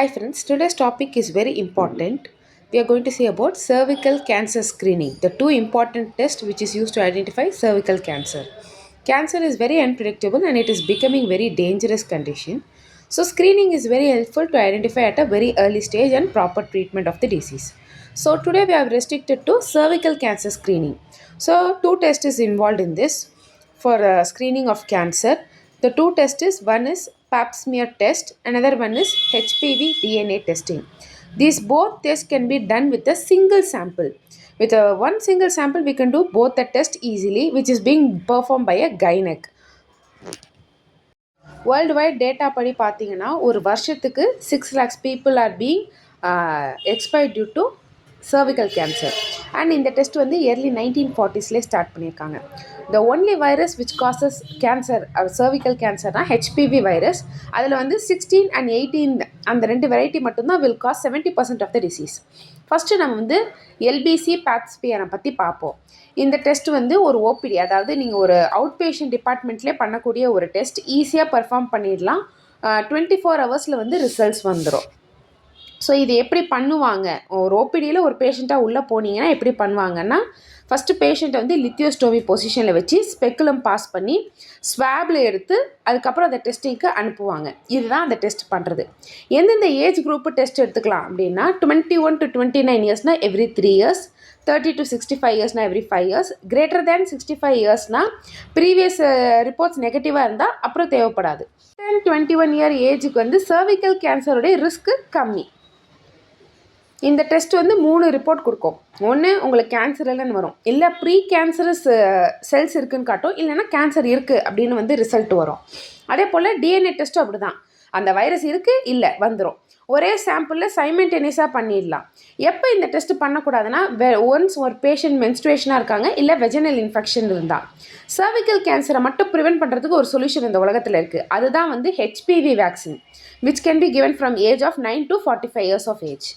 Hi friends, today's topic is very important. We are going to see about cervical cancer screening, the two important tests which is used to identify cervical cancer. Cancer is very unpredictable and it is becoming very dangerous condition. So screening is very helpful to identify at a very early stage and proper treatment of the disease. So today we have restricted to cervical cancer screening. So two tests is involved in this for screening of cancer. The two tests is one is pap smear test, another one is HPV DNA testing. These both tests can be done with a single sample. With a one single sample, we can do both the test easily, which is being performed by a gynec. World wide data படி பார்த்தீங்கன்னா ஒரு வருஷத்துக்கு 6 lakhs people are being expired due to cervical cancer. And இந்த test வந்து early 1940s start பண்ணியிருக்காங்க. The only virus which causes cancer cervical cancerனா HPV virus. அதில் வந்து 16 and 18 அந்த ரெண்டு வெரைட்டி மட்டும்தான் will cause 70% of the disease. First நம்ம வந்து எல்பிசி பேப்ஸ்பியரை பற்றி பார்ப்போம். இந்த டெஸ்ட் வந்து ஒரு ஓபிடி, அதாவது நீங்கள் ஒரு அவுட் பேஷண்ட் டிபார்ட்மெண்ட்லேயே பண்ணக்கூடிய ஒரு டெஸ்ட், ஈஸியாக பர்ஃபார்ம் பண்ணிடலாம். 24 hours வந்து ரிசல்ட்ஸ் வந்துடும். ஸோ இது எப்படி பண்ணுவாங்க, ஒரு ஓபிடியில் ஒரு பேஷண்ட்டாக உள்ளே போனீங்கன்னா எப்படி பண்ணுவாங்கன்னா, ஃபஸ்ட்டு பேஷண்ட்டை வந்து லித்தியோஸ்டோமி பொசிஷனில் வச்சு ஸ்பெக்குலம் பாஸ் பண்ணி ஸ்வாபில் எடுத்து அதுக்கப்புறம் அந்த டெஸ்டிங்க்கு அனுப்புவாங்க. இதுதான் அந்த டெஸ்ட் பண்ணுறது. எந்தெந்த ஏஜ் குரூப்பு டெஸ்ட் எடுத்துக்கலாம் அப்படின்னா 21 to 29 yearsனால் எவ்ரி 3 years, 30 to 65 yearsனால் எவ்ரி 5 years, கிரேட்டர் தேன் 65 yearsனால் ப்ரீவியஸ் ரிப்போர்ட்ஸ் நெகட்டிவாக இருந்தால் அப்புறம் தேவைப்படாது. 10-21 year ஏஜுக்கு வந்து சர்விக்கல் கேன்சருடைய ரிஸ்க்கு கம்மி. இந்த டெஸ்ட் வந்து 3 ரிப்போர்ட் கொடுக்கும். ஒன்று உங்களுக்கு கேன்சர் இல்லைன்னு வரும், இல்லை ப்ரீ கேன்சரஸ் செல்ஸ் இருக்குதுன்னு காட்டும், இல்லைனா கேன்சர் இருக்குது அப்படின்னு வந்து ரிசல்ட் வரும். அதே போல் டிஎன்ஏ டெஸ்ட்டும் அப்படி தான், அந்த வைரஸ் இருக்குது இல்லை வந்துடும். ஒரே சாம்பிளில் சைமல்டேனியஸாக பண்ணிடலாம். எப்போ இந்த டெஸ்ட் பண்ணக்கூடாதுன்னா, ஒன்ஸ் ஒரு பேஷண்ட் மென்ஸ்ட்ரேஷனாக இருக்காங்க, இல்லை வெஜினல் இன்ஃபெக்ஷன் இருந்தால். சர்விக்கல் கேன்சரை மட்டும் ப்ரிவென்ட் பண்ணுறதுக்கு ஒரு சொல்யூஷன் இந்த உலகத்தில் இருக்குது. அதுதான் வந்து HPV vaccine, which can be given from age of 9 to 45 years of age.